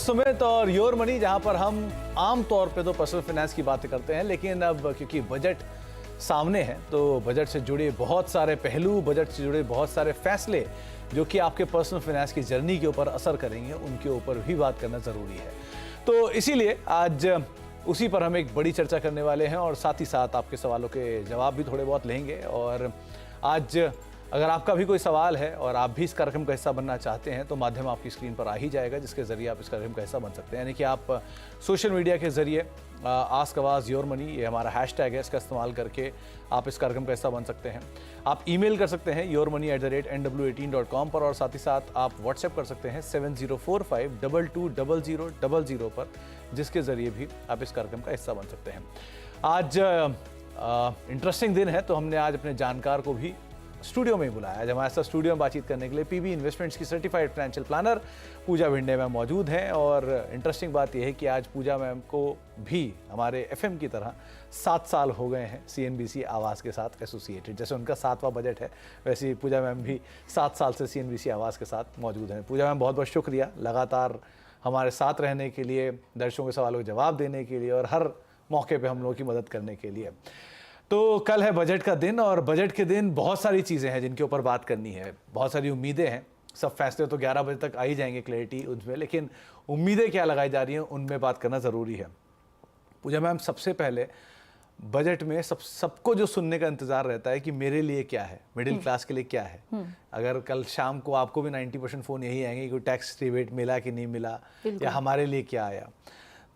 सुमित और your money, जहां पर हम आम तौर पे तो पर्सनल फाइनेंस की बातें करते हैं, लेकिन अब क्योंकि बजट सामने है तो बजट से जुड़े बहुत सारे पहलू, बजट से जुड़े बहुत सारे फैसले जो कि आपके पर्सनल फाइनेंस की जर्नी के ऊपर असर करेंगे, उनके ऊपर भी बात करना ज़रूरी है। तो इसीलिए आज उसी पर हम एक बड़ी चर्चा करने वाले हैं और साथ ही साथ आपके सवालों के जवाब भी थोड़े बहुत लेंगे। और आज अगर आपका भी कोई सवाल है और आप भी इस कार्यक्रम का हिस्सा बनना चाहते हैं तो माध्यम आपकी स्क्रीन पर आ ही जाएगा, जिसके ज़रिए आप इस कार्यक्रम का हिस्सा बन सकते हैं। यानी कि आप सोशल मीडिया के ज़रिए आस्क आवाज़ योर मनी, ये हमारा हैशटैग है, इसका इस्तेमाल करके आप इस कार्यक्रम का हिस्सा बन सकते हैं। आप ईमेल कर सकते हैं yourmoney@nw18.com पर, और साथ ही साथ आप व्हाट्सएप कर सकते हैं 7045220000 पर, जिसके ज़रिए भी आप इस कार्यक्रम का हिस्सा बन सकते हैं। आज इंटरेस्टिंग दिन है, तो हमने आज अपने जानकार को भी स्टूडियो में ही बुलाया। आज हमारे साथ स्टूडियो में बातचीत करने के लिए पीबी इन्वेस्टमेंट्स की सर्टिफाइड फाइनेंशियल प्लानर पूजा भिंडे मैम मौजूद हैं। और इंटरेस्टिंग बात यह है कि आज पूजा मैम को भी हमारे एफएम की तरह 7 साल हो गए हैं सीएनबीसी आवाज़ के साथ एसोसिएटेड। जैसे उनका 7वां बजट है, वैसे ही पूजा मैम भी 7 साल से सीएनबीसी आवाज़ के साथ मौजूद हैं। पूजा मैम, बहुत बहुत शुक्रिया लगातार हमारे साथ रहने के लिए, दर्शकों के सवालों के जवाब देने के लिए और हर मौके पर हम लोगों की मदद करने के लिए। तो कल है बजट का दिन, और बजट के दिन बहुत सारी चीज़ें हैं जिनके ऊपर बात करनी है, बहुत सारी उम्मीदें हैं। सब फैसले तो 11 बजे तक आ ही जाएंगे, क्लैरिटी उनमें, लेकिन उम्मीदें क्या लगाई जा रही हैं उनमें बात करना ज़रूरी है। पूजा मैम, सबसे पहले बजट में सबको जो सुनने का इंतज़ार रहता है कि मेरे लिए क्या है, मिडिल क्लास के लिए क्या है। अगर कल शाम को आपको भी 90% फ़ोन यही आएंगे कि कोई टैक्स रिबेट मिला कि नहीं मिला, या हमारे लिए क्या आया।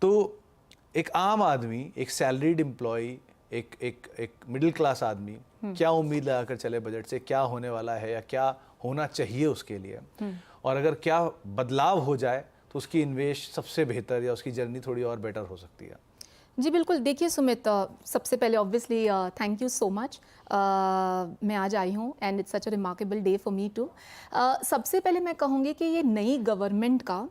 तो एक आम आदमी, एक सैलरीड एम्प्लॉय, एक मिडिल क्लास आदमी क्या उम्मीद लगाकर चले बजट से, क्या होने वाला है या क्या होना चाहिए उसके लिए, और अगर क्या बदलाव हो जाए तो उसकी इन्वेस्ट सबसे बेहतर या उसकी जर्नी थोड़ी और बेटर हो सकती है। जी बिल्कुल। देखिए सुमित, सबसे पहले obviously thank you so much. मैं आज आई हूँ and it's such a remarkable day for me too. सबसे पहले मैं कहूँगी कि ये नई गवर्नमेंट का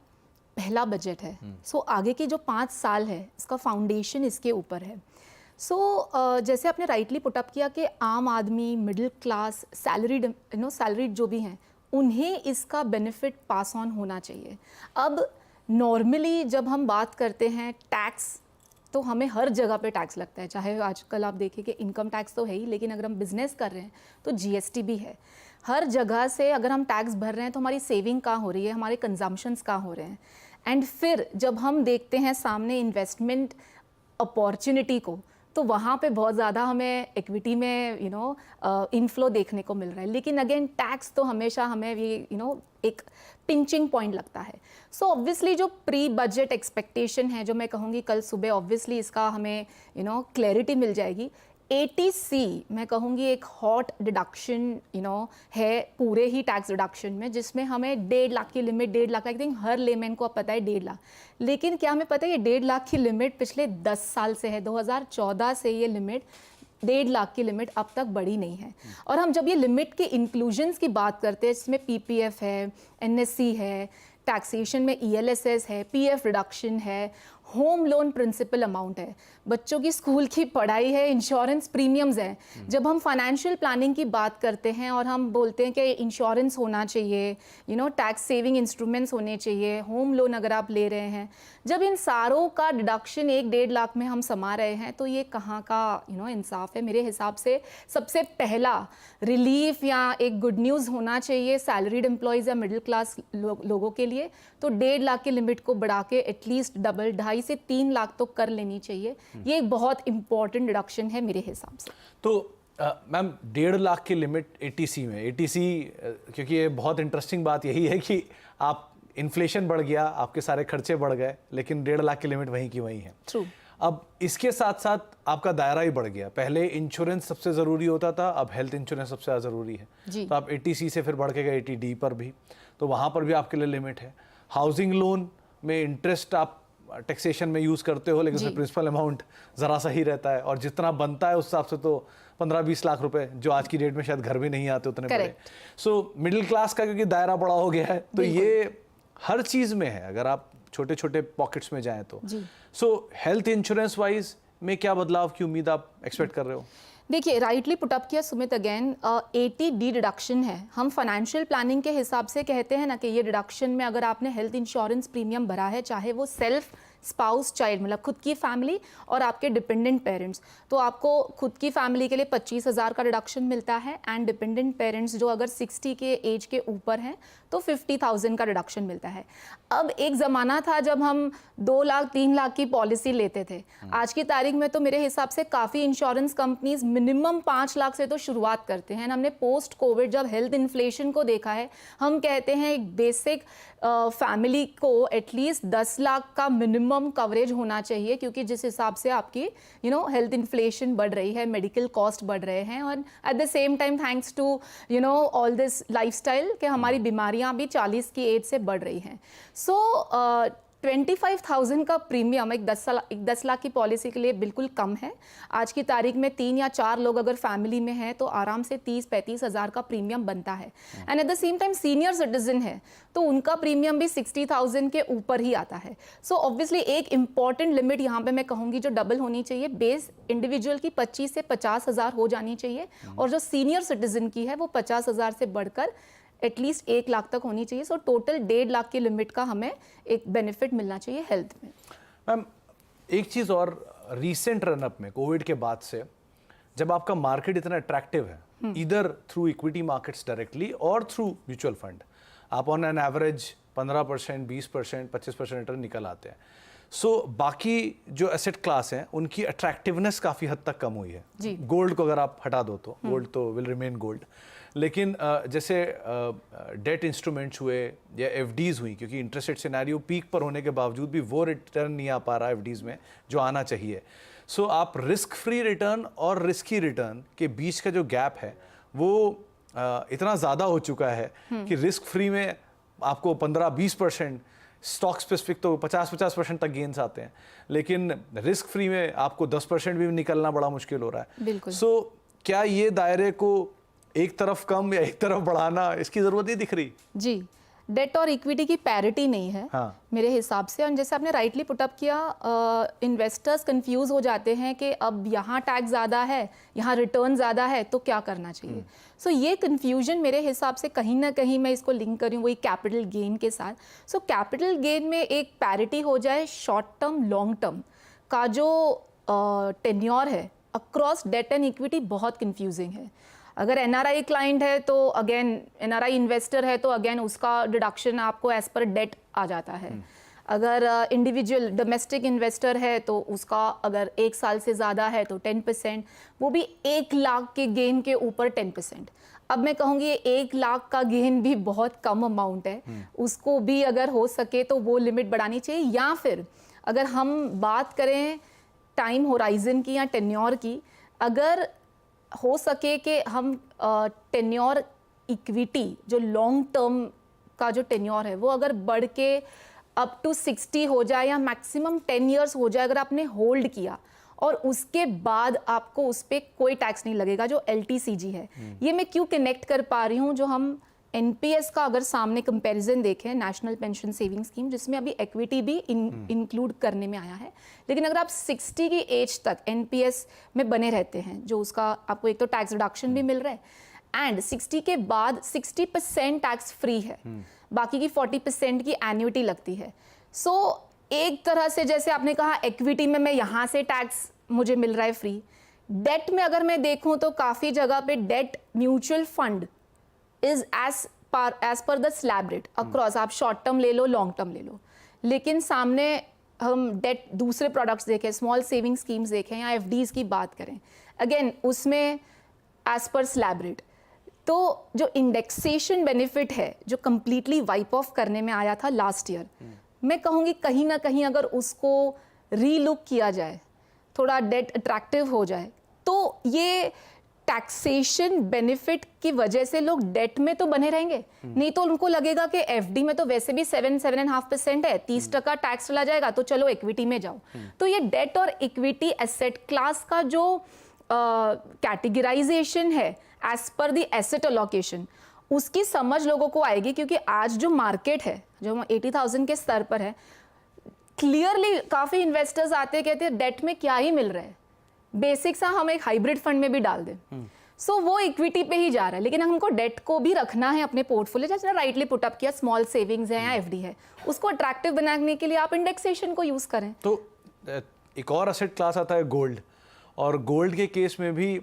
पहला बजट है। सो आगे के जो 5 साल है, इसका फाउंडेशन इसके ऊपर है। जैसे आपने राइटली पुटअप किया कि आम आदमी, मिडिल क्लास, सैलरीड जो भी हैं, उन्हें इसका बेनिफिट पास ऑन होना चाहिए। अब नॉर्मली जब हम बात करते हैं टैक्स, तो हमें हर जगह पे टैक्स लगता है। चाहे आजकल आप देखें कि इनकम टैक्स तो है ही, लेकिन अगर हम बिजनेस कर रहे हैं तो जीएसटी भी है। हर जगह से अगर हम टैक्स भर रहे हैं तो हमारी सेविंग कहाँ हो रही है, हमारे कंजम्पशंस कहाँ हो रहे हैं। एंड फिर जब हम देखते हैं सामने इन्वेस्टमेंट अपॉर्चुनिटी को, तो वहाँ पे बहुत ज़्यादा हमें इक्विटी में इनफ्लो देखने को मिल रहा है। लेकिन अगेन टैक्स तो हमेशा हमें ये एक पिंचिंग पॉइंट लगता है। सो ऑब्वियसली जो प्री बजट एक्सपेक्टेशन है, जो मैं कहूँगी कल सुबह ऑब्वियसली इसका हमें क्लैरिटी मिल जाएगी। ATC मैं कहूँगी एक हॉट डिडक्शन है पूरे ही टैक्स डिडक्शन में, जिसमें हमें 1.5 लाख की limit, 1.5 lakh, I think her layman को अब पता है 1.5 लाख। लेकिन क्या हमें पता है ये 1.5 लाख की लिमिट पिछले 10 साल से है। 2014 से ये लिमिट 1.5 लाख की लिमिट अब तक बढ़ी नहीं है। और हम जब ये लिमिट के इंक्लूजन्स की बात करते हैं, इसमें PPF है, NSC है, टैक्सेशन में ELSS है, PF रिडक्शन है, होम लोन प्रिंसिपल अमाउंट है, बच्चों की स्कूल की पढ़ाई है, इंश्योरेंस प्रीमियम्स है। जब हम फाइनेंशियल प्लानिंग की बात करते हैं और हम बोलते हैं कि इंश्योरेंस होना चाहिए, टैक्स सेविंग इंस्ट्रूमेंट्स होने चाहिए, होम लोन अगर आप ले रहे हैं, जब इन सारों का डिडक्शन 1.5 लाख में हम समा रहे हैं, तो ये कहाँ का इंसाफ है। मेरे हिसाब से सबसे पहला रिलीफ या एक गुड न्यूज़ होना चाहिए सैलरीड एम्प्लॉयज़ या मिडिल क्लास लोगों के लिए, तो 1.5 लाख की लिमिट को बढ़ा के एटलीस्ट डबल 2.5 से 3 लाख तो कर लेनी चाहिए। ये एक बहुत इंपॉर्टेंट रिडक्शन है मेरे हिसाब से। तो मैम, 1.5 लाख की लिमिट ATC में, क्योंकि ये बहुत इंटरेस्टिंग बात यही है कि आप इन्फ्लेशन बढ़ गया, आपके सारे खर्चे बढ़ गए, लेकिन 1.5 लाख की लिमिट वहीं की वहीं है। ट्रू। अब इसके साथ साथ आपका दायरा ही बढ़ गया। पहले इंश्योरेंस सबसे ज़रूरी होता था, अब हेल्थ इंश्योरेंस सबसे ज़्यादा ज़रूरी है। तो आप ATC से फिर बढ़ के गए ATD पर भी, तो वहाँ पर भी आपके लिए लिमिट है। हाउसिंग लोन में इंटरेस्ट आप टैक्सेशन में यूज़ करते हो, लेकिन उसमें प्रिंसिपल अमाउंट ज़रा सा ही रहता है, और जितना बनता है उस हिसाब से तो 15-20 लाख रुपए, जो आज की डेट में शायद घर भी नहीं आते उतने बड़े। सो मिडिल क्लास का क्योंकि दायरा बड़ा हो गया है, तो ये हर चीज़ में है, अगर आप छोटे छोटे पॉकेट्स में जाएं तो। सो हेल्थ इंश्योरेंस वाइज में क्या बदलाव की उम्मीद आप एक्सपेक्ट कर रहे हो? देखिए, राइटली पुट अप किया सुमित अगेन, 80D डिडक्शन है। हम फाइनेंशियल प्लानिंग के हिसाब से कहते हैं ना कि ये डिडक्शन में अगर आपने हेल्थ इंश्योरेंस प्रीमियम भरा है, चाहे वो सेल्फ, स्पाउस, चाइल्ड, मतलब खुद की फैमिली और आपके डिपेंडेंट पेरेंट्स, तो आपको खुद की फैमिली के लिए 25,000 का डिडक्शन मिलता है, एंड डिपेंडेंट पेरेंट्स जो अगर 60 के एज के ऊपर हैं तो 50,000 का डिडक्शन मिलता है। अब एक ज़माना था जब हम 2 लाख 3 लाख की पॉलिसी लेते थे। आज की तारीख में तो मेरे हिसाब से काफ़ी इंश्योरेंस कंपनीज मिनिमम 5 लाख से तो शुरुआत करते हैं। हमने पोस्ट कोविड जब हेल्थ इन्फ्लेशन को देखा है, हम कहते हैं एक बेसिक फैमिली को एटलीस्ट 10 लाख का मिनिमम कवरेज होना चाहिए, क्योंकि जिस हिसाब से आपकी हेल्थ इन्फ्लेशन बढ़ रही है, मेडिकल कॉस्ट बढ़ रहे हैं, और at the same time thanks to all this lifestyle कि हमारी बीमारियां भी 40 की एज से बढ़ रही हैं। सो 25,000 का प्रीमियम एक 10 लाख की पॉलिसी के लिए बिल्कुल कम है। आज की तारीख में 3 या 4 लोग अगर फैमिली में हैं तो आराम से 30-35 हज़ार का प्रीमियम बनता है। And eight the same time senior citizen है तो उनका प्रीमियम भी 60,000 के ऊपर ही आता है। सो ऑब्वियसली एक इम्पॉर्टेंट लिमिट यहाँ पे मैं कहूँगी जो डबल होनी चाहिए, बेस इंडिविजुअल की 25 से 50 हज़ार हो जानी चाहिए, और जो सीनियर सिटीजन की है वो 50 हज़ार से बढ़कर एटलीस्ट 1 लाख तक होनी चाहिए। सो टोटल 1.5 लाख की लिमिट का हमें एक बेनिफिट मिलना चाहिए हेल्थ में। मैम, एक चीज़ और, रीसेंट रनअप में कोविड के बाद से जब आपका मार्केट इतना अट्रैक्टिव है, इधर थ्रू इक्विटी मार्केट्स डायरेक्टली और थ्रू म्यूचुअल फंड, आप ऑन एन एवरेज 15%, 20%, 25% रिटर्न निकल आते हैं। सो बाकी जो एसेट क्लास हैं उनकी अट्रैक्टिवनेस काफ़ी हद तक कम हुई है। गोल्ड को अगर आप हटा दो तो गोल्ड तो विल रिमेन गोल्ड, लेकिन जैसे डेट इंस्ट्रूमेंट्स हुए या एफडीज़ हुई, क्योंकि इंटरेस्ट रेट सिनेरियो पीक पर होने के बावजूद भी वो रिटर्न नहीं आ पा रहा एफडीज़ में जो आना चाहिए। सो आप रिस्क फ्री रिटर्न और रिस्की रिटर्न के बीच का जो गैप है वो इतना ज़्यादा हो चुका है कि रिस्क फ्री में आपको 15-20%, स्टॉक स्पेसिफिक तो 50-50% तक गेन्स आते हैं, लेकिन रिस्क फ्री में आपको 10% भी निकलना बड़ा मुश्किल हो रहा है। सो क्या ये दायरे को एक तरफ कम या एक तरफ बढ़ाना, इसकी ज़रूरत नहीं दिख रही? जी, डेट और इक्विटी की पैरिटी नहीं है मेरे हिसाब से। और जैसे आपने राइटली पुट अप किया, इन्वेस्टर्स कंफ्यूज हो जाते हैं कि अब यहाँ टैक्स ज़्यादा है, यहाँ रिटर्न ज़्यादा है, तो क्या करना चाहिए। सो ये कन्फ्यूजन मेरे हिसाब से कहीं ना कहीं मैं इसको लिंक करूँ वही कैपिटल गेन के साथ। सो कैपिटल गेन में एक पैरिटी हो जाए, शॉर्ट टर्म लॉन्ग टर्म का जो टेन्योर है अक्रॉस डेट एंड इक्विटी बहुत कन्फ्यूजिंग है। अगर एनआरआई क्लाइंट है तो अगेन, एनआरआई इन्वेस्टर है तो अगेन उसका डिडक्शन आपको एज पर डेट आ जाता है। अगर इंडिविजुअल डोमेस्टिक इन्वेस्टर है तो उसका अगर 1 साल से ज़्यादा है तो 10%, वो भी 1 लाख के गेन के ऊपर 10%। अब मैं कहूँगी 1 लाख का गेन भी बहुत कम अमाउंट है, उसको भी अगर हो सके तो वो लिमिट बढ़ानी चाहिए। या फिर अगर हम बात करें टाइम होराइजन की या टेन्योर की, अगर हो सके कि हम टेन्योर इक्विटी जो लॉन्ग टर्म का जो टेन्योर है वो अगर बढ़ के अप टू 60 हो जाए या मैक्सिमम 10 इयर्स हो जाए, अगर आपने होल्ड किया और उसके बाद आपको उस पर कोई टैक्स नहीं लगेगा, जो LTCG है। ये मैं क्यों कनेक्ट कर पा रही हूँ, जो हम NPS का अगर सामने कंपैरिजन देखें, नेशनल पेंशन सेविंग स्कीम, जिसमें अभी इक्विटी भी इंक्लूड करने में आया है, लेकिन अगर आप 60 की एज तक NPS में बने रहते हैं, जो उसका आपको एक तो टैक्स रिडक्शन भी मिल रहा है एंड 60 के बाद 60% टैक्स फ्री है, बाकी की 40% की एन्युटी लगती है। सो एक तरह से जैसे आपने कहा इक्विटी में मैं यहाँ से टैक्स मुझे मिल रहा है फ्री, डेट में अगर मैं देखूँ तो काफ़ी जगह पे debt mutual fund is as per the slab rate across, आप शॉर्ट टर्म ले लो, लॉन्ग टर्म ले लो, लेकिन सामने हम डेट दूसरे प्रोडक्ट्स देखें, स्मॉल सेविंग स्कीम्स देखें या FDs की बात करें, अगेन उसमें एज पर स्लैब रेट। तो जो इंडेक्सेशन बेनिफिट है जो कंप्लीटली वाइप ऑफ करने में आया था लास्ट ईयर, मैं कहूँगी कहीं ना कहीं अगर उसको रीलुक किया जाए, थोड़ा डेट अट्रैक्टिव हो जाए, तो ये टैक्सेशन बेनिफिट की वजह से लोग डेट में तो बने रहेंगे, नहीं तो उनको लगेगा कि FD में तो वैसे भी 7-7.5% है, 30% टैक्स चला जाएगा, तो चलो इक्विटी में जाओ। तो ये डेट और इक्विटी एसेट क्लास का जो कैटेगराइजेशन है as per the asset allocation, उसकी समझ लोगों को आएगी, क्योंकि आज जो मार्केट है जो 80,000 के स्तर पर है, क्लियरली काफ़ी इन्वेस्टर्स आते कहते हैं डेट में क्या ही मिल रहा है, बेसिक सा हम एक हाइब्रिड फंड में भी डाल दें, सो वो इक्विटी पे ही जा रहा है। लेकिन हमको डेट को भी रखना है अपने पोर्टफोलियो, जैसे राइटली पुट अप किया, स्मॉल सेविंग्स है या एफडी है, उसको अट्रैक्टिव बनाने के लिए आप इंडेक्सेशन को यूज करें। तो एक और असेट क्लास आता है गोल्ड, और गोल्ड के केस में भी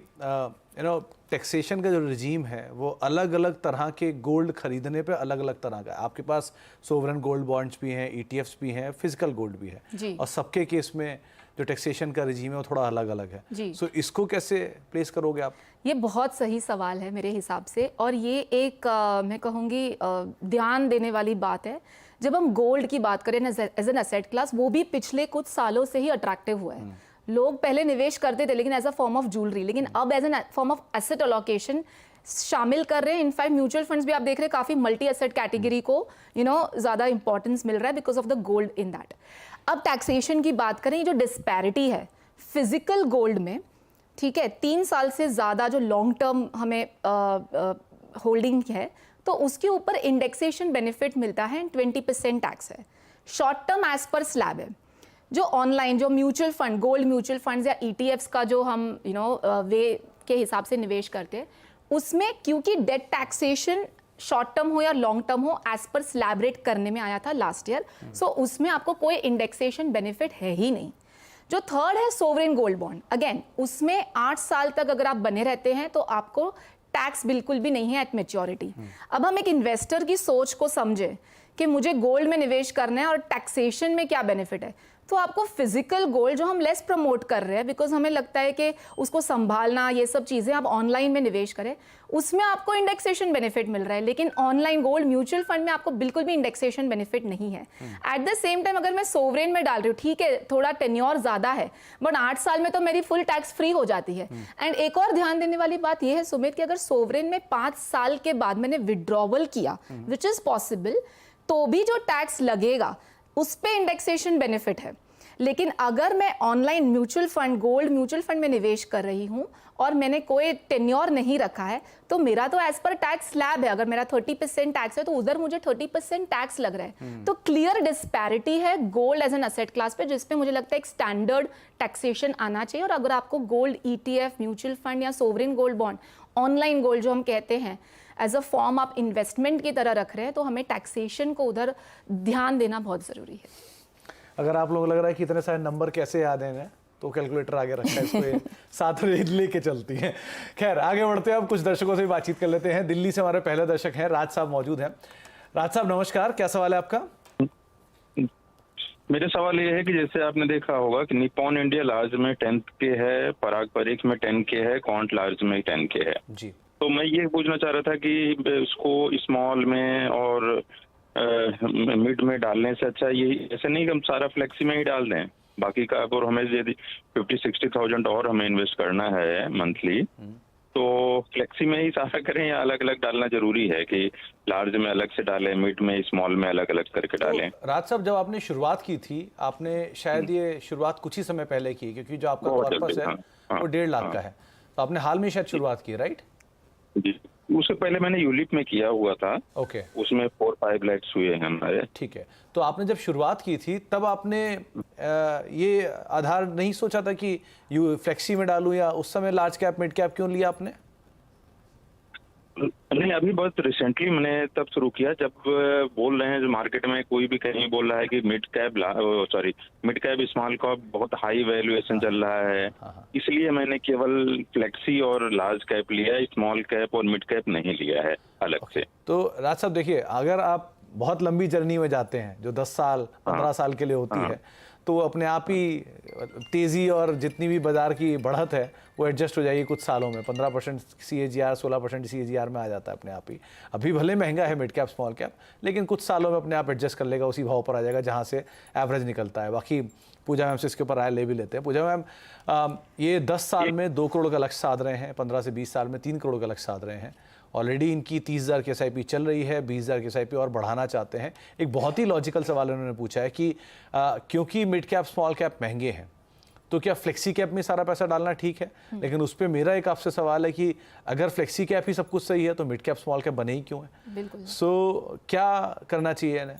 टैक्सेशन का जो रिजीम है वो अलग अलग तरह के गोल्ड खरीदने पे अलग अलग तरह का है। आपके पास सोवरेन गोल्ड बॉन्ड्स भी हैं, ईटीएफ्स भी हैं, फिजिकल गोल्ड भी है, और सबके केस में जो टैक्सेशन का रिजीम है वो थोड़ा अलग अलग है। सो इसको कैसे प्लेस करोगे आप? ये बहुत सही सवाल है मेरे हिसाब से, और ये एक मैं कहूँगी ध्यान देने वाली बात है। जब हम गोल्ड की बात करें एज एन एसेट क्लास, वो भी पिछले कुछ सालों से ही अट्रैक्टिव हुआ है। लोग पहले निवेश करते थे लेकिन as a form of jewellery, लेकिन अब as an form of asset allocation शामिल कर रहे हैं। इनफैक्ट म्यूचुअल फंड्स भी आप देख रहे हैं काफी मल्टी एसेट कैटेगरी को ज्यादा इंपॉर्टेंस मिल रहा है because of the gold in that. अब टैक्सेशन की बात करें, जो डिस्पैरिटी है फिजिकल गोल्ड में, ठीक है, 3 साल से ज़्यादा जो लॉन्ग टर्म हमें होल्डिंग है तो उसके ऊपर इंडेक्सेशन बेनिफिट मिलता है, 20% टैक्स है। Short term as per slab है। जो ऑनलाइन जो mutual fund, gold mutual funds या ईटीएफ्स का जो हम वे के हिसाब से निवेश करते हैं, उसमें क्योंकि डेट टैक्सेशन शॉर्ट टर्म हो या लॉन्ग टर्म हो एज पर स्लैब रेट करने में आया था लास्ट ईयर, सो उसमें आपको कोई इंडेक्सेशन बेनिफिट है ही नहीं। जो थर्ड है सोवरेन गोल्ड बॉन्ड, अगेन उसमें 8 साल तक अगर आप बने रहते हैं तो आपको टैक्स बिल्कुल भी नहीं है एट मैच्योरिटी। अब हम एक इन्वेस्टर की सोच को समझे कि मुझे गोल्ड में निवेश करना है और टैक्सेशन में क्या बेनिफिट है, तो आपको फिजिकल गोल्ड जो हम लेस प्रमोट कर रहे हैं बिकॉज हमें लगता है कि उसको संभालना, ये सब चीज़ें आप ऑनलाइन में निवेश करें, उसमें आपको इंडेक्सेशन बेनिफिट मिल रहा है। लेकिन ऑनलाइन गोल्ड म्यूचुअल फंड में आपको बिल्कुल भी इंडेक्सेशन बेनिफिट नहीं है। एट द सेम टाइम अगर मैं सोवरेन में डाल रही हूँ, ठीक है थोड़ा टेन्योर ज़्यादा है, बट 8 साल में तो मेरी फुल टैक्स फ्री हो जाती है। एंड एक और ध्यान देने वाली बात यह है सुमित कि अगर सोवरेन में 5 साल के बाद मैंने विड्रॉवल किया, विच इज़ पॉसिबल, तो भी जो टैक्स लगेगा उस पे इंडेक्सेशन बेनिफिट है। लेकिन अगर मैं online mutual fund, gold mutual fund में निवेश कर रही हूं और मैंने कोई टेन्योर नहीं रखा है, तो मेरा तो एज पर टैक्स स्लैब है। अगर मेरा 30% टैक्स है तो उधर मुझे 30% टैक्स लग रहा है। तो क्लियर डिस्पैरिटी है gold as an asset class पे, जिसपे मुझे लगता है एक स्टैंडर्ड टैक्सेशन आना चाहिए। और अगर आपको गोल्ड ईटीएफ, म्यूचुअल फंड या sovereign gold bond, online gold जो हम कहते हैं, एज अ फॉर्म आप इन्वेस्टमेंट की तरह रख रहे हैं, तो हमें टैक्सेशन को उधर ध्यान देना बहुत ज़रूरी है। अगर आप लोगों को लग रहा है कि इतने सारे नंबर कैसे याद हैं, तो कैलकुलेटर आगे रखा है, इसको ये साथ में लेके चलती हैं। खैर आगे बढ़ते हैं, अब कुछ दर्शकों से भी बातचीत कर लेते हैं। दिल्ली से हमारे पहले दर्शक हैं, राज साहब मौजूद हैं। राज साहब नमस्कार, क्या सवाल है आपका? मेरा सवाल ये है कि जैसे आपने देखा होगा कि निप्पॉन इंडिया लार्ज में 10 के है, पराग परीक्ष में 10 के है, क्वांट लार्ज में 10 के है जी। तो मैं ये पूछना चाह रहा था कि उसको स्मॉल में और मिड में डालने से अच्छा ये ऐसे नहीं कि हम सारा फ्लेक्सी में ही डाल दें, बाकी का और हमें यदि 50-60 थाउजेंड और हमें इन्वेस्ट करना है मंथली, तो फ्लेक्सी में ही सारा करें या अलग अलग डालना जरूरी है कि लार्ज में अलग से डालें, मिड में, स्मॉल में अलग अलग करके डालें? राज साहब जब आपने शुरुआत की थी, आपने शायद ये शुरुआत कुछ ही समय पहले की, क्योंकि जो आपका कॉर्पस है वो 1.5 लाख का है, तो आपने हाल में शायद शुरुआत की, राइट? जी, उससे पहले मैंने यूलिप में किया हुआ था। ओके। उसमें 4-5 लाख हुए हैं हमारे। ठीक है, तो आपने जब शुरुआत की थी तब आपने ये आधार नहीं सोचा था कि यू फ्लेक्सी में डालूं, या उस समय लार्ज कैप मिड कैप क्यों लिया आपने? नहीं, अभी बहुत रिसेंटली मैंने तब शुरू किया जब बोल रहे हैं जो मार्केट में कोई भी कहीं बोल रहा है कि मिड कैप स्मॉल कैप बहुत हाई वैल्यूएशन चल रहा है, इसलिए मैंने केवल फ्लेक्सी और लार्ज कैप लिया है, स्मॉल कैप और मिड कैप नहीं लिया है अलग से। तो राज साहब देखिए, अगर आप बहुत लंबी जर्नी में जाते हैं जो 10 साल 15 साल के लिए होती है, तो अपने आप ही तेज़ी और जितनी भी बाजार की बढ़त है वो एडजस्ट हो जाएगी कुछ सालों में। 15% CAGR, 16% CAGR में आ जाता है अपने आप ही। अभी भले महंगा है मिड कैप स्मॉल कैप, लेकिन कुछ सालों में अपने आप एडजस्ट कर लेगा, उसी भाव पर आ जाएगा जहाँ से एवरेज निकलता है। बाकी पूजा मैम से इसके ऊपर राय ले भी लेते हैं। पूजा मैम, ये 10 साल में 2 करोड़ का लक्ष्य साध रहे हैं, 15 से 20 साल में 3 करोड़ का लक्ष्य साध रहे हैं। ऑलरेडी इनकी 30,000 की SIP चल रही है, 20,000 की SIP और बढ़ाना चाहते हैं। एक बहुत ही लॉजिकल सवाल उन्होंने पूछा है कि क्योंकि मिड कैप स्मॉल कैप महंगे हैं, तो क्या फ्लेक्सी कैप में सारा पैसा डालना ठीक है? लेकिन उस पर मेरा एक आपसे सवाल है कि अगर फ्लेक्सी कैप ही सब कुछ सही है तो मिड कैप स्मॉल कैप बने ही क्यों है? बिल्कुल। सो क्या करना चाहिए इन्हें?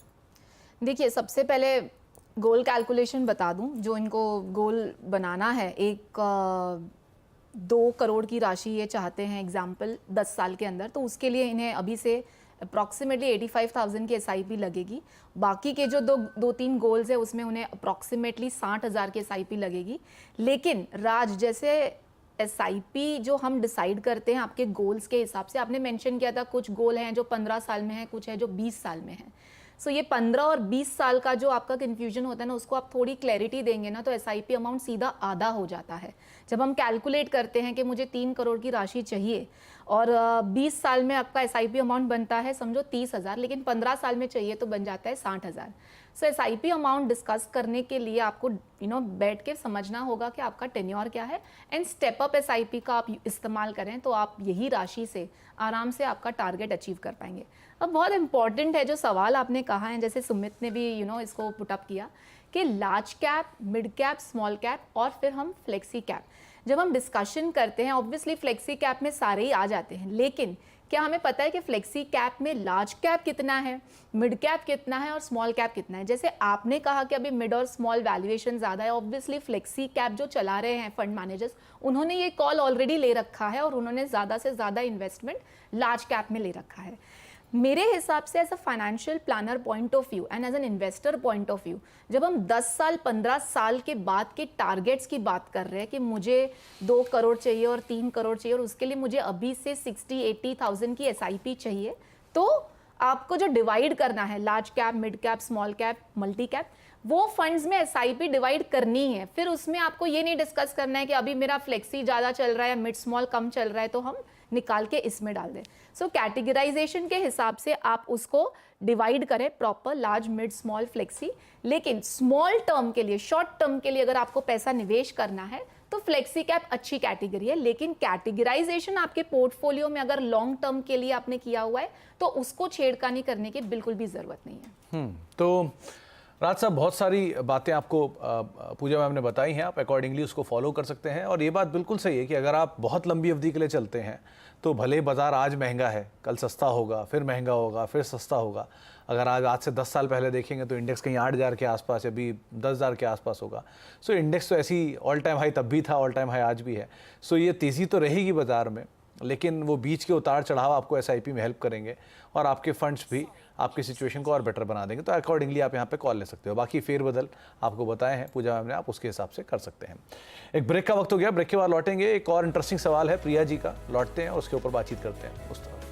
देखिए, सबसे पहले गोल कैलकुलेशन बता दूं, जो इनको गोल बनाना है, एक 2 करोड़ की राशि ये चाहते हैं एग्जाम्पल 10 साल के अंदर, तो उसके लिए इन्हें अभी से अप्रॉक्सीमेटली 85,000 की SIP लगेगी। बाकी के जो दो तीन गोल्स है उसमें उन्हें अप्रॉक्सीमेटली 60,000 की SIP लगेगी। लेकिन राज, जैसे SIP जो हम डिसाइड करते हैं आपके गोल्स के हिसाब से, आपने मेंशन किया था कुछ गोल हैं जो 15 साल में है, कुछ है जो 20 साल में है। सो ये 15 और 20 साल का जो आपका कन्फ्यूजन होता है ना, उसको आप थोड़ी क्लैरिटी देंगे ना, तो SIP अमाउंट सीधा आधा हो जाता है। जब हम कैलकुलेट करते हैं कि मुझे 3 करोड़ की राशि चाहिए और 20 साल में आपका SIP अमाउंट बनता है समझो 30,000, लेकिन 15 साल में चाहिए तो बन जाता है 60,000। सो SIP अमाउंट डिस्कस करने के लिए आपको बैठ के समझना होगा कि आपका टेन्योर क्या है, एंड स्टेप अप SIP का आप इस्तेमाल करें तो आप यही राशि से आराम से आपका टारगेट अचीव कर पाएंगे। अब बहुत इंपॉर्टेंट है जो सवाल आपने कहा है, जैसे सुमित ने भी इसको पुटअप किया कि large cap, mid cap, small cap और फिर हम फ्लेक्सी कैप। जब हम डिस्कशन करते हैं ऑब्वियसली फ्लेक्सी कैप में सारे ही आ जाते हैं, लेकिन क्या हमें पता है कि फ्लेक्सी कैप में लार्ज कैप कितना है, मिड कैप कितना है और स्मॉल कैप कितना है? जैसे आपने कहा कि अभी मिड और स्मॉल वैल्यूएशन ज़्यादा है, ऑब्वियसली फ्लेक्सी कैप जो चला रहे हैं फंड मैनेजर्स, उन्होंने ये कॉल ऑलरेडी ले रखा है और उन्होंने ज़्यादा से ज़्यादा इन्वेस्टमेंट लार्ज कैप में ले रखा है। मेरे हिसाब से as a financial planner point of view and as an investor point of view, जब हम 10 साल 15 साल के बाद के टारगेट्स की बात कर रहे हैं कि मुझे 2 करोड़ चाहिए और 3 करोड़ चाहिए और उसके लिए मुझे अभी से 60-80,000 की SIP चाहिए, तो आपको जो डिवाइड करना है large cap, mid cap, small cap, multi cap, वो फंड्स में SIP डिवाइड करनी है। फिर उसमें आपको ये नहीं डिस्कस करना है कि अभी मेरा फ्लेक्सी ज़्यादा चल रहा है, मिड स्मॉल कम चल रहा है, तो हम निकाल के इसमें डाल दें। सो कैटेगराइजेशन के हिसाब से आप उसको डिवाइड करें proper, large, mid, small, flexi. लेकिन स्मॉल टर्म के लिए, शॉर्ट टर्म के लिए अगर आपको पैसा निवेश करना है तो फ्लेक्सी कैप अच्छी कैटेगरी है, लेकिन कैटेगराइजेशन आपके पोर्टफोलियो में अगर लॉन्ग टर्म के लिए आपने किया हुआ है तो उसको छेड़खानी करने की बिल्कुल भी जरूरत नहीं है। तो राज साहब, बहुत सारी बातें आपको पूजा मैम ने बताई हैं, आप अकॉर्डिंगली उसको फॉलो कर सकते हैं। और ये बात बिल्कुल सही है कि अगर आप बहुत लंबी अवधि के लिए चलते हैं तो भले बाज़ार आज महंगा है, कल सस्ता होगा, फिर महंगा होगा, फिर सस्ता होगा। अगर आज से 10 साल पहले देखेंगे तो इंडेक्स कहीं 8,000 के आसपास, अभी 10,000 के आसपास होगा। सो इंडेक्स तो ऐसी ऑल टाइम हाई तब भी था, ऑल टाइम हाई आज भी है। सो ये तेज़ी तो रहेगी बाज़ार में, लेकिन वो बीच के उतार चढ़ाव आपको SIP में हेल्प करेंगे और आपके फंड्स भी आपकी सिचुएशन को और बेटर बना देंगे। तो अकॉर्डिंगली आप यहाँ पे कॉल ले सकते हो। बाकी फेरबदल आपको बताए हैं पूजा मैम ने, आप उसके हिसाब से कर सकते हैं। एक ब्रेक का वक्त हो गया, ब्रेक के बाद लौटेंगे। एक और इंटरेस्टिंग सवाल है प्रिया जी का, लौटते हैं और उसके ऊपर बातचीत करते हैं उस तरह।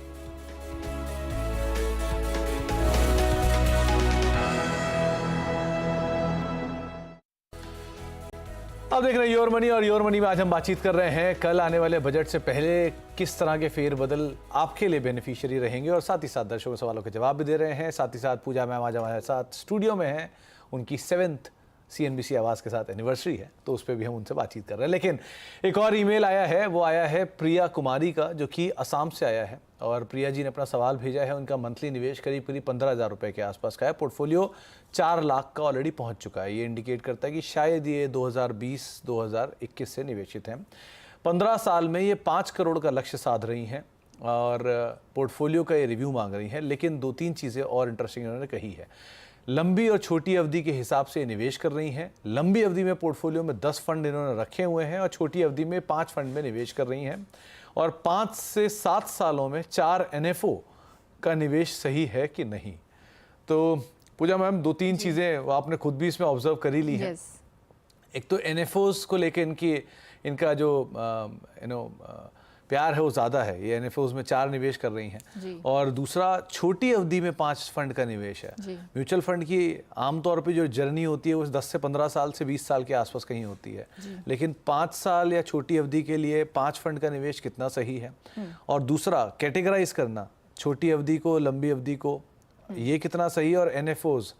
अब देख रहे हैं योर मनी, और योर मनी में आज हम बातचीत कर रहे हैं कल आने वाले बजट से पहले किस तरह के फेरबदल आपके लिए बेनिफिशियरी रहेंगे, और साथ ही साथ दर्शकों के सवालों के जवाब भी दे रहे हैं। साथ ही साथ पूजा मैम आज हमारे साथ स्टूडियो में हैं, उनकी 7th CNBC आवाज़ के साथ एनिवर्सरी है, तो उस पर भी हम उनसे बातचीत कर रहे हैं। लेकिन एक और ईमेल आया है, वो आया है प्रिया कुमारी का, जो कि असम से आया है। और प्रिया जी ने अपना सवाल भेजा है, उनका मंथली निवेश करीब 15,000 रुपये के आसपास का है, पोर्टफोलियो 4 लाख का ऑलरेडी पहुंच चुका है। ये इंडिकेट करता है कि शायद ये 2020-2021 से निवेशित हैं। 15 साल में ये 5 करोड़ का लक्ष्य साध रही हैं और पोर्टफोलियो का ये रिव्यू मांग रही हैं। लेकिन 2-3 चीज़ें और इंटरेस्टिंग इन्होंने कही है। लंबी और छोटी अवधि के हिसाब से निवेश कर रही हैं। लंबी अवधि में पोर्टफोलियो में 10 फंड इन्होंने रखे हुए हैं और छोटी अवधि में 5 फंड में निवेश कर रही हैं। और 5 से 7 सालों में 4 NFO का निवेश सही है कि नहीं। तो पूजा मैम, 2-3 चीज़ें आपने खुद भी इसमें ऑब्जर्व कर ही ली हैं। एक तो NFOs को लेकर इनका जो प्यार है वो ज़्यादा है। ये NFOs में 4 निवेश कर रही हैं। और दूसरा, छोटी अवधि में 5 फंड का निवेश है। म्यूचुअल फंड की आमतौर पे जो जर्नी होती है वो 10 से 15 साल से 20 साल के आसपास कहीं होती है। लेकिन 5 साल या छोटी अवधि के लिए 5 फंड का निवेश कितना सही है। और दूसरा, कैटेगराइज करना छोटी अवधि को, लंबी अवधि को, ये कितना सही है। और NFOs,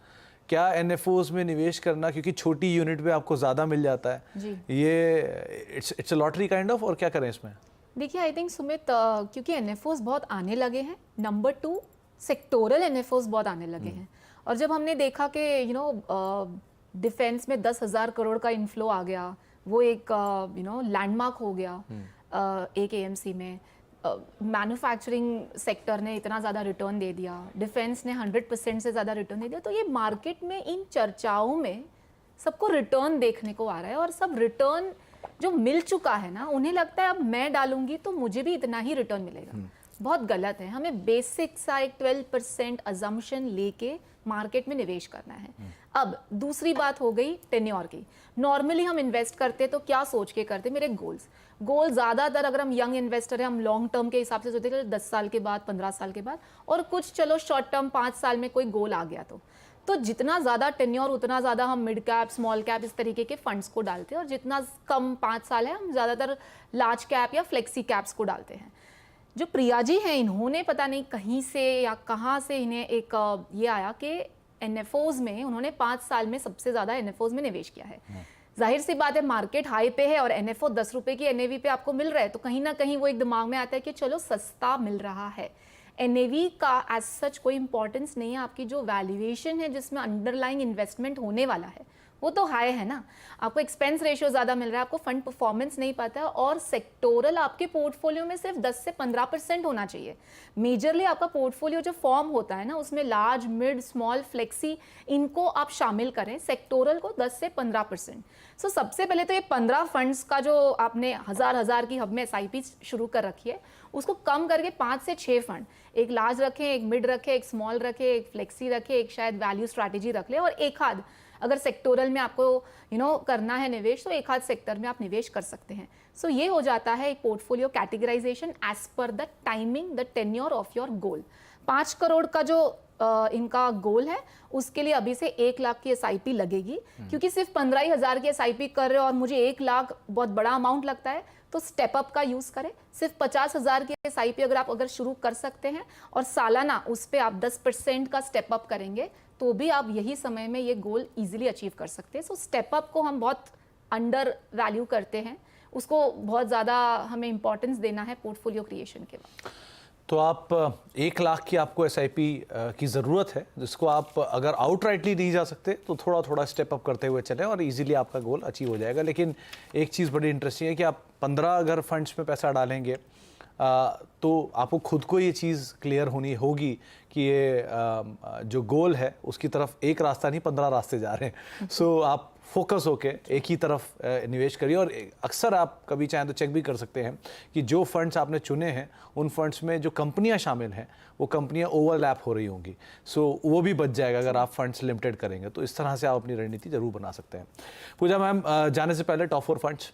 क्या NFOs में निवेश करना, क्योंकि छोटी यूनिट पे आपको ज़्यादा मिल जाता है, ये it's a lottery kind of, और क्या करें इसमें? देखिए, आई थिंक सुमित, क्योंकि NFOs बहुत आने लगे हैं, नंबर 2 सेक्टोरल NFOs बहुत आने लगे हैं। और जब हमने देखा कि डिफेंस में 10,000 करोड़ का इन्फ्लो आ गया, वो एक लैंडमार्क हो गया एक AMC में। मैन्युफैक्चरिंग सेक्टर ने इतना ज़्यादा रिटर्न दे दिया, डिफेंस ने 100% से ज़्यादा रिटर्न दे दिया। तो ये मार्केट में इन चर्चाओं में सबको रिटर्न देखने को आ रहा है और सब रिटर्न जो मिल चुका है ना, उन्हें लगता है अब मैं डालूंगी तो मुझे भी इतना ही रिटर्न मिलेगा। बहुत गलत है। हमें बेसिक सा एक 12% अजम्पशन लेके मार्केट में निवेश करना है। अब दूसरी बात हो गई टेन्योर की। नॉर्मली हम इन्वेस्ट करते तो क्या सोच के करते, मेरे गोल ज़्यादातर अगर हम यंग इन्वेस्टर हैं, हम लॉन्ग टर्म के हिसाब से सोचते हैं 10 साल के बाद, 15 साल के बाद, और कुछ चलो शॉर्ट टर्म 5 साल में कोई गोल आ गया तो जितना ज़्यादा टेन्योर उतना ज़्यादा हम मिड कैप, स्मॉल कैप इस तरीके के फंड्स को डालते हैं, और जितना कम 5 साल है हम ज़्यादातर लार्ज कैप या फ्लेक्सी कैप्स को डालते हैं। जो प्रिया जी हैं, इन्होंने पता नहीं कहीं से या कहाँ से इन्हें एक ये आया कि एनएफओज में उन्होंने 5 साल में सबसे ज़्यादा एनएफओज में निवेश किया है। जाहिर सी बात है, मार्केट हाई पे है और एनएफओ 10 रुपए की एनएवी पे आपको मिल रहा है, तो कहीं ना कहीं वो एक दिमाग में आता है कि चलो सस्ता मिल रहा है। एनएवी का एज सच कोई इंपॉर्टेंस नहीं है, आपकी जो वैल्यूएशन है जिसमें अंडरलाइंग इन्वेस्टमेंट होने वाला है वो तो हाई है ना। आपको एक्सपेंस रेशियो ज़्यादा मिल रहा है, आपको फंड परफॉर्मेंस नहीं पता है, और सेक्टोरल आपके पोर्टफोलियो में सिर्फ 10 से 15% होना चाहिए। मेजरली आपका पोर्टफोलियो जो फॉर्म होता है ना, उसमें लार्ज, मिड, स्मॉल, फ्लेक्सी, इनको आप शामिल करें, सेक्टोरल को 10 से 15%। सो सबसे पहले तो ये 15 फंड्स का जो आपने हज़ार की हब में SIP शुरू कर रखी है, उसको कम करके 5 से 6 फंड, एक लार्ज रखें, एक मिड रखें, एक स्मॉल रखें, एक फ्लेक्सी रखें, एक शायद वैल्यू स्ट्रैटेजी रख लें, और एक आध अगर सेक्टोरल में आपको करना है निवेश तो एक आध सेक्टर में आप निवेश कर सकते हैं। सो ये हो जाता है एक portfolio categorization as per the timing, the tenure of your goal. 5 crore का जो इनका गोल है, उसके लिए अभी से 1 लाख की SIP लगेगी, क्योंकि सिर्फ 15,000 की SIP कर रहे हो और मुझे 1 लाख बहुत बड़ा अमाउंट लगता है, तो स्टेप अप का यूज़ करें। सिर्फ 50,000 की SIP अगर शुरू कर सकते हैं और सालाना उस पर आप 10% का स्टेप अप करेंगे, तो भी आप यही समय में ये गोल इजीली अचीव कर सकते हैं। सो स्टेप अप को हम बहुत अंडर वैल्यू करते हैं, उसको बहुत ज़्यादा हमें इंपॉर्टेंस देना है पोर्टफोलियो क्रिएशन के बाद। तो आप 1 लाख की आपको SIP की ज़रूरत है, जिसको आप अगर आउटराइटली नहीं जा सकते तो थोड़ा थोड़ा स्टेप अप करते हुए चलें और इजीली आपका गोल अचीव हो जाएगा। लेकिन एक चीज़ बड़ी इंटरेस्टिंग है कि आप 15 अगर फंड्स में पैसा डालेंगे तो आपको खुद को ये चीज़ क्लियर होनी होगी कि ये जो गोल है उसकी तरफ एक रास्ता नहीं 15 रास्ते जा रहे हैं। सो आप फोकस होके एक ही तरफ निवेश करिए, और अक्सर आप कभी चाहें तो चेक भी कर सकते हैं कि जो फंड्स आपने चुने हैं उन फंड्स में जो कंपनियां शामिल हैं वो कंपनियां ओवरलैप हो रही होंगी। सो वो भी बच जाएगा अगर आप फंड्स लिमिटेड करेंगे। तो इस तरह से आप अपनी रणनीति जरूर बना सकते हैं। पूजा मैम, जाने से पहले टॉप 4 फंड्स।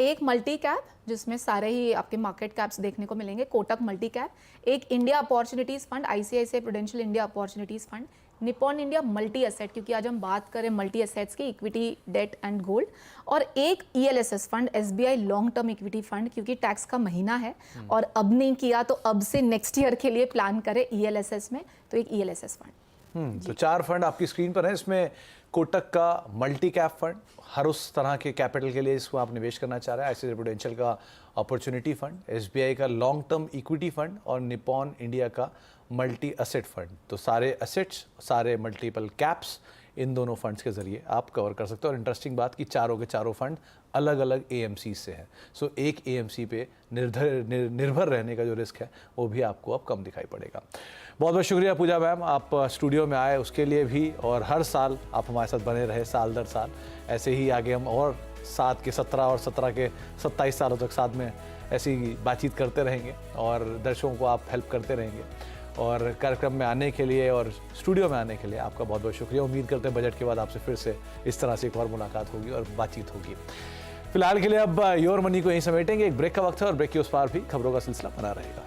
एक मल्टी कैप जिसमें सारे ही आपके मार्केट कैप्स देखने को मिलेंगे, कोटक मल्टी कैप, एक India opportunities fund, ICICI prudential India opportunities fund, Nippon India multi asset, क्योंकि आज हम बात करें मल्टी एसेट्स की, इक्विटी, डेट एंड गोल्ड, और एक ELSS fund, SBI long term equity fund, क्योंकि टैक्स का महीना है और अब नहीं किया तो अब से नेक्स्ट ईयर के लिए प्लान करें ELSS में, तो एक ELSS फंड। तो 4 फंड आपकी स्क्रीन पर है। इसमें कोटक का मल्टी कैप फंड, हर उस तरह के कैपिटल के लिए इसको आप निवेश करना चाह रहे हैं। ICICI प्रूडेंशियल का अपॉर्चुनिटी फंड, SBI का लॉन्ग टर्म इक्विटी फंड और निपॉन इंडिया का मल्टी एसेट फंड। तो सारे एसेट्स, सारे मल्टीपल कैप्स, इन दोनों फंड्स के जरिए आप कवर कर सकते हो। और इंटरेस्टिंग बात कि चारों के चारों फंड अलग अलग AMC से हैं। सो एक AMC पे निर्भर रहने का जो रिस्क है वो भी आपको अब कम दिखाई पड़ेगा। बहुत बहुत शुक्रिया पूजा मैम, आप स्टूडियो में आए उसके लिए भी, और हर साल आप हमारे साथ बने रहे, साल दर साल। ऐसे ही आगे हम और 7 के 17 और 17 के 27 सालों तक साथ में ऐसी बातचीत करते रहेंगे और दर्शकों को आप हेल्प करते रहेंगे। और कार्यक्रम में आने के लिए और स्टूडियो में आने के लिए आपका बहुत बहुत शुक्रिया। उम्मीद करते हैं बजट के बाद आपसे फिर से इस तरह से एक और मुलाकात होगी और बातचीत होगी। फिलहाल के लिए अब योर मनी को यहीं समेटेंगे। एक ब्रेक का वक्त है और ब्रेक के उस पार भी खबरों का सिलसिला बना रहेगा।